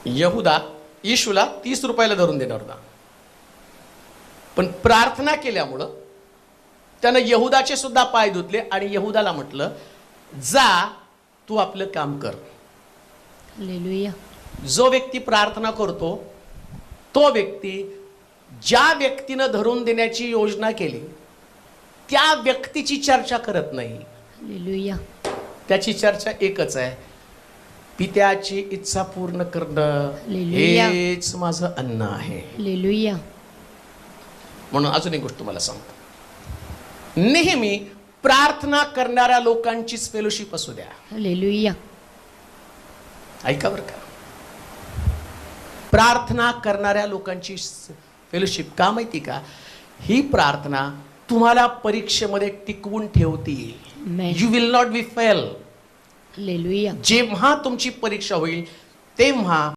यहुदा येशूला 30 रुपयाला धरून देणार होता, पण प्रार्थना केल्यामुळं त्यानं यहुदाचे सुद्धा पाय धुतले आणि यहुदाला म्हटलं, जा तू आपलं काम कर. हालेलुया. जो व्यक्ती प्रार्थना करतो तो व्यक्ती ज्या व्यक्तीनं धरून देण्याची योजना केली त्या व्यक्तीची चर्चा करत नाही. हालेलुया. त्याची चर्चा एकच आहे, पित्याची इच्छा पूर्ण करणं हालेलुया. हेच माझं अन्न आहे. हालेलुया. म्हणून अजून एक गोष्ट तुम्हाला सांगतो, नेहमी प्रार्थना करणाऱ्या लोकांचीच फेलोशिप असू द्या. हालेलुया. ऐका बरं का, प्रार्थना करणाऱ्या लोकांची फेलोशिप का माहिती का, ही प्रार्थना तुम्हाला परीक्षेमध्ये टिकवून ठेवतील. Amen. You will not be fail. Hallelujah. जेव्हा तुमची परीक्षा होईल तेव्हा